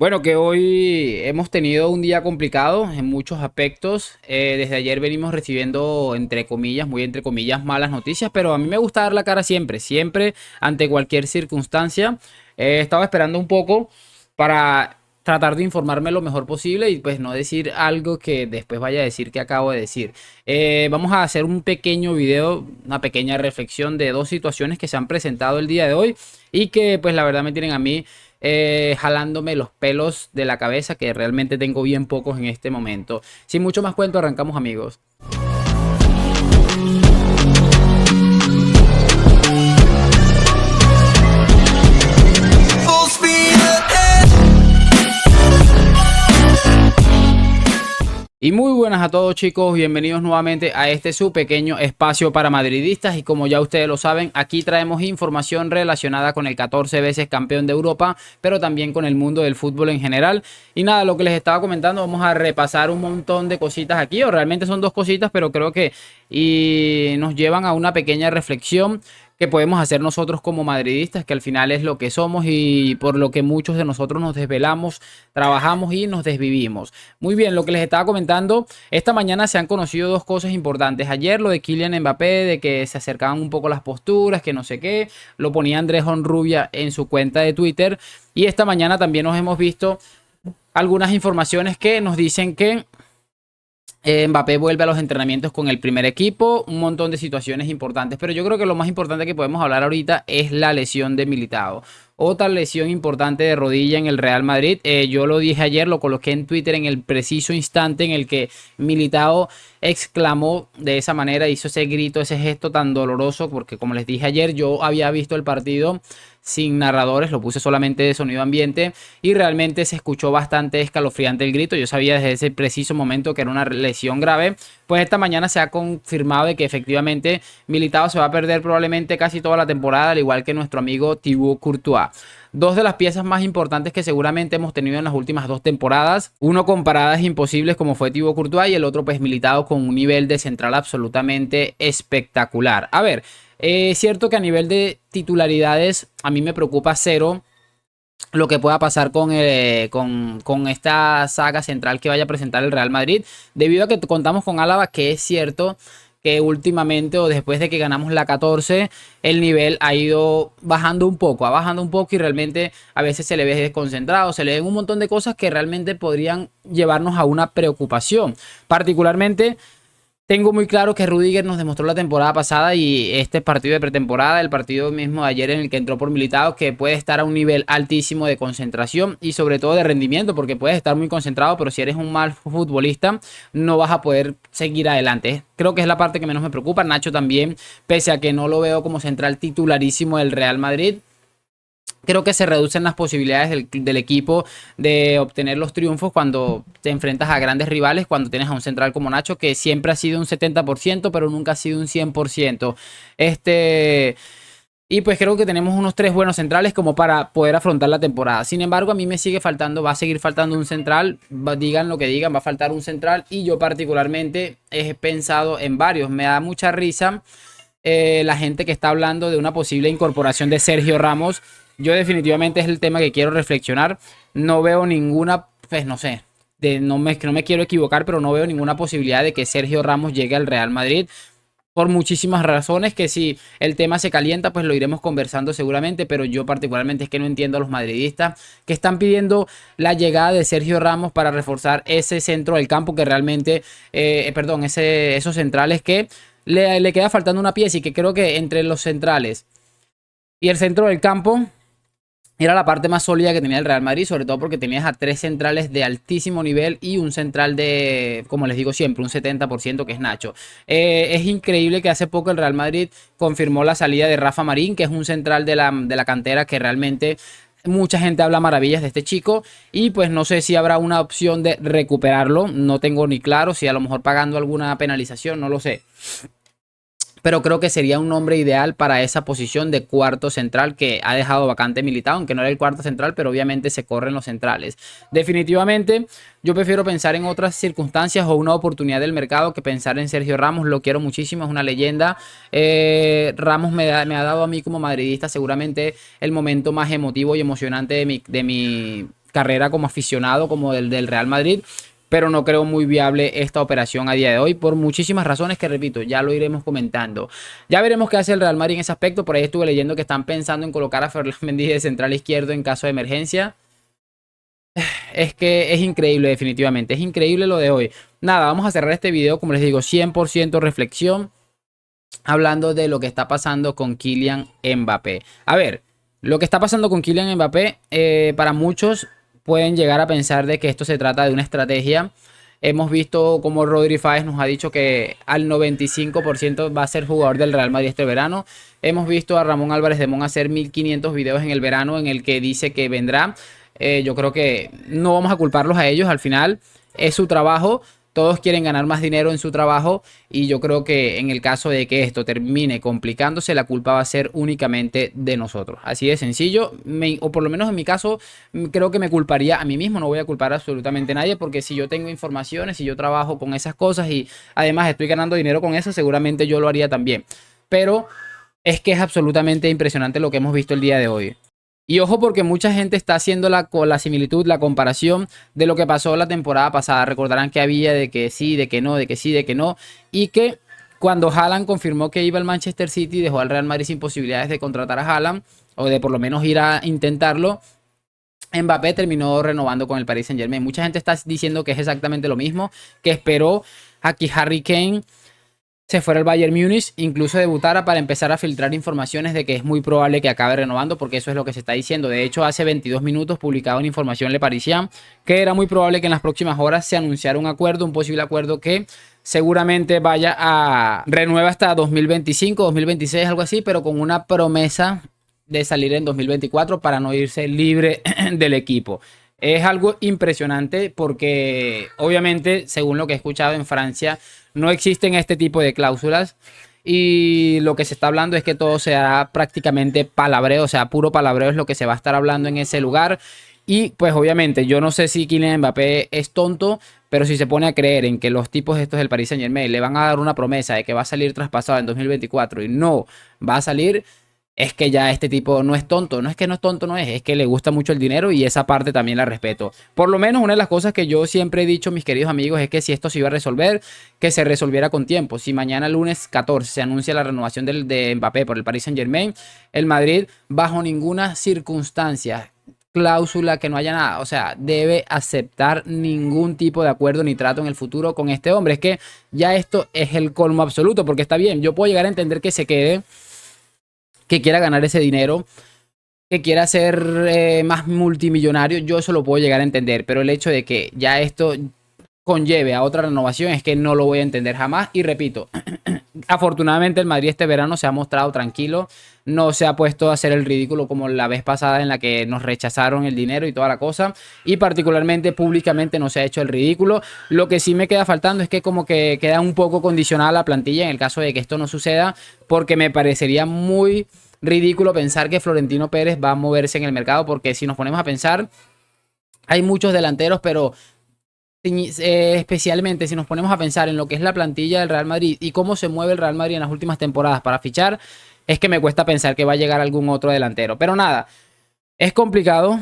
Bueno, que hoy hemos tenido un día complicado en muchos aspectos. Desde ayer venimos recibiendo, entre comillas, muy entre comillas, malas noticias, pero a mí me gusta dar la cara siempre, siempre ante cualquier circunstancia. Estaba esperando un poco para tratar de informarme lo mejor posible y pues no decir algo que después vaya a decir que acabo de decir. Vamos a hacer un pequeño video, una pequeña reflexión de dos situaciones que se han presentado el día de hoy y que pues la verdad me tienen a mí jalándome los pelos de la cabeza, que realmente tengo bien pocos en este momento. Sin mucho más cuento, arrancamos, amigos. Y muy buenas a todos, chicos, bienvenidos nuevamente a este su pequeño espacio para madridistas. Y como ya ustedes lo saben, aquí traemos información relacionada con el 14 veces campeón de Europa, pero también con el mundo del fútbol en general. Y nada, lo que les estaba comentando, vamos a repasar un montón de cositas aquí, o realmente son dos cositas, pero creo que nos llevan a una pequeña reflexión que podemos hacer nosotros como madridistas, que al final es lo que somos y por lo que muchos de nosotros nos desvelamos, trabajamos y nos desvivimos. Muy bien, lo que les estaba comentando, esta mañana se han conocido dos cosas importantes. Ayer lo de Kylian Mbappé, de que se acercaban un poco las posturas, que no sé qué, lo ponía Andrés Honrubia en su cuenta de Twitter. Y esta mañana también nos hemos visto algunas informaciones que nos dicen que Mbappé vuelve a los entrenamientos con el primer equipo, un montón de situaciones importantes, pero yo creo que lo más importante que podemos hablar ahorita es la lesión de Militao. Otra lesión importante de rodilla en el Real Madrid. Yo lo dije ayer, lo coloqué en Twitter en el preciso instante en el que Militao exclamó de esa manera, hizo ese grito, ese gesto tan doloroso, porque como les dije ayer, yo había visto el partido sin narradores, lo puse solamente de sonido ambiente y realmente se escuchó bastante escalofriante el grito. Yo sabía desde ese preciso momento que era una lesión grave. Pues esta mañana se ha confirmado de que efectivamente Militao se va a perder probablemente casi toda la temporada, al igual que nuestro amigo Thibaut Courtois. Dos de las piezas más importantes que seguramente hemos tenido en las últimas dos temporadas. Uno con paradas imposibles como fue Thibaut Courtois y el otro pues Militao con un nivel de central absolutamente espectacular. A ver, es cierto que a nivel de titularidades a mí me preocupa cero lo que pueda pasar con esta saga central que vaya a presentar el Real Madrid, debido a que contamos con Álava, que es cierto que últimamente o después de que ganamos la 14, el nivel ha ido bajando un poco, ha bajando un poco y realmente a veces se le ve desconcentrado, se le ven un montón de cosas que realmente podrían llevarnos a una preocupación. Particularmente tengo muy claro que Rudiger nos demostró la temporada pasada y este partido de pretemporada, el partido mismo de ayer en el que entró por Militao, que puede estar a un nivel altísimo de concentración y sobre todo de rendimiento, porque puedes estar muy concentrado, pero si eres un mal futbolista no vas a poder seguir adelante. Creo que es la parte que menos me preocupa. Nacho también, pese a que no lo veo como central titularísimo del Real Madrid, creo que se reducen las posibilidades del equipo de obtener los triunfos cuando te enfrentas a grandes rivales, cuando tienes a un central como Nacho, que siempre ha sido un 70%, pero nunca ha sido un 100%. Y pues creo que tenemos unos tres buenos centrales como para poder afrontar la temporada. Sin embargo, a mí me sigue faltando, va a seguir faltando un central, digan lo que digan, va a faltar un central y yo particularmente he pensado en varios. Me da mucha risa la gente que está hablando de una posible incorporación de Sergio Ramos. Yo definitivamente es el tema que quiero reflexionar. No veo ninguna, pues no sé, que no me quiero equivocar, pero no veo ninguna posibilidad de que Sergio Ramos llegue al Real Madrid. Por muchísimas razones que si el tema se calienta, pues lo iremos conversando seguramente, pero yo particularmente es que no entiendo a los madridistas que están pidiendo la llegada de Sergio Ramos para reforzar ese centro del campo que realmente, perdón, esos centrales que le queda faltando una pieza y que creo que entre los centrales y el centro del campo era la parte más sólida que tenía el Real Madrid, sobre todo porque tenías a tres centrales de altísimo nivel y un central de, como les digo siempre, un 70% que es Nacho. Es increíble que hace poco el Real Madrid confirmó la salida de Rafa Marín, que es un central de la cantera que realmente mucha gente habla maravillas de este chico y pues no sé si habrá una opción de recuperarlo, no tengo ni claro, si a lo mejor pagando alguna penalización, no lo sé, pero creo que sería un nombre ideal para esa posición de cuarto central que ha dejado vacante Militao, aunque no era el cuarto central, pero obviamente se corren los centrales. Definitivamente, yo prefiero pensar en otras circunstancias o una oportunidad del mercado que pensar en Sergio Ramos. Lo quiero muchísimo, es una leyenda. Ramos me ha dado a mí como madridista seguramente el momento más emotivo y emocionante de mi carrera como aficionado como del Real Madrid, pero no creo muy viable esta operación a día de hoy por muchísimas razones que, repito, ya lo iremos comentando. Ya veremos qué hace el Real Madrid en ese aspecto. Por ahí estuve leyendo que están pensando en colocar a Ferland Mendy de central izquierdo en caso de emergencia. Es que es increíble, definitivamente. Es increíble lo de hoy. Nada, vamos a cerrar este video, como les digo, 100% reflexión, hablando de lo que está pasando con Kylian Mbappé. A ver, lo que está pasando con Kylian Mbappé, para muchos pueden llegar a pensar de que esto se trata de una estrategia. Hemos visto como Rodri Fáez nos ha dicho que al 95% va a ser jugador del Real Madrid este verano. Hemos visto a Ramón Álvarez de Mon hacer 1500 videos en el verano en el que dice que vendrá. Yo creo que no vamos a culparlos a ellos, al final es su trabajo. Todos quieren ganar más dinero en su trabajo y yo creo que en el caso de que esto termine complicándose, la culpa va a ser únicamente de nosotros. Así de sencillo, o por lo menos en mi caso, creo que me culparía a mí mismo, no voy a culpar a absolutamente nadie porque si yo tengo informaciones, si yo trabajo con esas cosas y además estoy ganando dinero con eso, seguramente yo lo haría también. Pero es que es absolutamente impresionante lo que hemos visto el día de hoy. Y ojo porque mucha gente está haciendo la similitud, la comparación de lo que pasó la temporada pasada. Recordarán que había de que sí, de que no, de que sí, de que no. Y que cuando Haaland confirmó que iba al Manchester City, dejó al Real Madrid sin posibilidades de contratar a Haaland o de por lo menos ir a intentarlo. Mbappé terminó renovando con el Paris Saint-Germain. Mucha gente está diciendo que es exactamente lo mismo, que esperó a que Harry Kane se fuera al Bayern Múnich, incluso debutara para empezar a filtrar informaciones de que es muy probable que acabe renovando, porque eso es lo que se está diciendo. De hecho, hace 22 minutos publicaba una información Le Parisien que era muy probable que en las próximas horas se anunciara un acuerdo, un posible acuerdo que seguramente vaya a renueva hasta 2025, 2026, algo así, pero con una promesa de salir en 2024 para no irse libre del equipo. Es algo impresionante porque obviamente, según lo que he escuchado en Francia, no existen este tipo de cláusulas y lo que se está hablando es que todo será prácticamente palabreo, o sea, puro palabreo es lo que se va a estar hablando en ese lugar. Y pues obviamente yo no sé si Kylian Mbappé es tonto, pero si se pone a creer en que los tipos estos del Paris Saint-Germain le van a dar una promesa de que va a salir traspasado en 2024 y no va a salir, es que ya este tipo no es tonto. No es que no es tonto, no es que le gusta mucho el dinero y esa parte también la respeto. Por lo menos una de las cosas que yo siempre he dicho, mis queridos amigos, es que si esto se iba a resolver, que se resolviera con tiempo. Si mañana lunes 14 se anuncia la renovación de Mbappé por el Paris Saint-Germain, el Madrid bajo ninguna circunstancia, cláusula, que no haya nada, o sea, debe aceptar ningún tipo de acuerdo ni trato en el futuro con este hombre. Es que ya esto es el colmo absoluto, porque está bien, yo puedo llegar a entender que se quede, que quiera ganar ese dinero, que quiera ser más multimillonario, yo eso lo puedo llegar a entender, pero el hecho de que ya esto conlleve a otra renovación es que no lo voy a entender jamás. Y repito, afortunadamente el Madrid este verano se ha mostrado tranquilo, no se ha puesto a hacer el ridículo como la vez pasada en la que nos rechazaron el dinero y toda la cosa, y particularmente públicamente no se ha hecho el ridículo. Lo que sí me queda faltando es que como que queda un poco condicionada la plantilla en el caso de que esto no suceda, porque me parecería muy ridículo pensar que Florentino Pérez va a moverse en el mercado, porque si nos ponemos a pensar, hay muchos delanteros, pero especialmente si nos ponemos a pensar en lo que es la plantilla del Real Madrid y cómo se mueve el Real Madrid en las últimas temporadas para fichar, es que me cuesta pensar que va a llegar algún otro delantero. Pero nada, es complicado,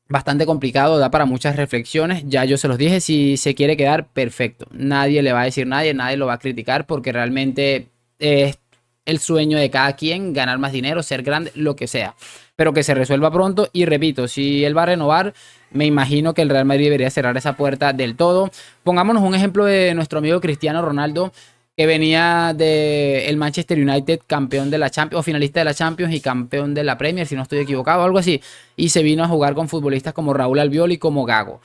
bastante complicado, da para muchas reflexiones. Ya yo se los dije, si se quiere quedar, perfecto. Nadie le va a decir nadie lo va a criticar porque realmente es el sueño de cada quien, ganar más dinero, ser grande, lo que sea. Pero que se resuelva pronto. Y repito, si él va a renovar, me imagino que el Real Madrid debería cerrar esa puerta del todo. Pongámonos un ejemplo de nuestro amigo Cristiano Ronaldo, que venía del Manchester United, campeón de la Champions, o finalista de la Champions y campeón de la Premier, si no estoy equivocado, algo así. Y se vino a jugar con futbolistas como Raúl Albiol y como Gago.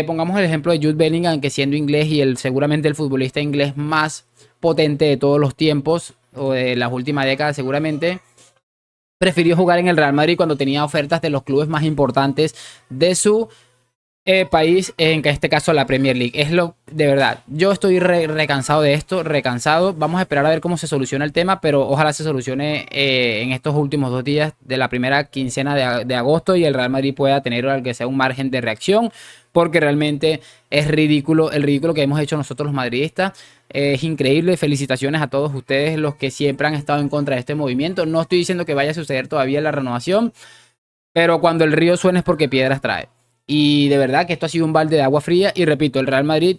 Pongamos el ejemplo de Jude Bellingham, que siendo inglés y seguramente el futbolista inglés más potente de todos los tiempos, o de las últimas décadas seguramente, prefirió jugar en el Real Madrid cuando tenía ofertas de los clubes más importantes de su país, en este caso la Premier League. Es lo de verdad, yo estoy recansado de esto, recansado. Vamos a esperar a ver cómo se soluciona el tema, pero ojalá se solucione en estos últimos 2 días de la primera quincena de agosto y el Real Madrid pueda tener aunque sea un margen de reacción, porque realmente es ridículo el ridículo que hemos hecho nosotros los madridistas. Es increíble. Felicitaciones a todos ustedes los que siempre han estado en contra de este movimiento. No estoy diciendo que vaya a suceder todavía la renovación, pero cuando el río suena es porque piedras trae. Y de verdad que esto ha sido un balde de agua fría. Y repito, el Real Madrid,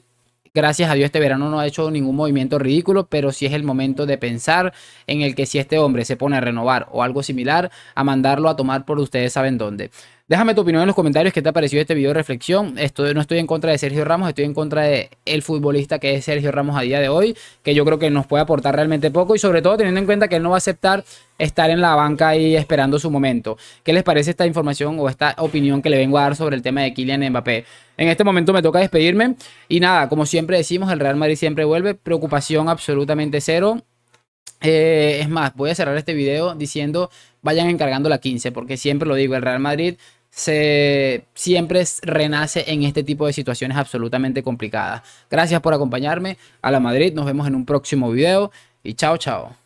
gracias a Dios, este verano no ha hecho ningún movimiento ridículo, pero sí es el momento de pensar en el que si este hombre se pone a renovar o algo similar, a mandarlo a tomar por ustedes saben dónde. Déjame tu opinión en los comentarios. ¿Qué te ha parecido este video de reflexión? No estoy en contra de Sergio Ramos, estoy en contra de el futbolista que es Sergio Ramos a día de hoy, que yo creo que nos puede aportar realmente poco y sobre todo teniendo en cuenta que él no va a aceptar estar en la banca ahí esperando su momento. ¿Qué les parece esta información o esta opinión que le vengo a dar sobre el tema de Kylian Mbappé? En este momento me toca despedirme y nada, como siempre decimos, el Real Madrid siempre vuelve, preocupación absolutamente cero. Es más, voy a cerrar este video diciendo vayan encargando la 15 porque siempre lo digo, el Real Madrid siempre renace en este tipo de situaciones absolutamente complicadas. Gracias por acompañarme a la Madrid, nos vemos en un próximo video y chao chao.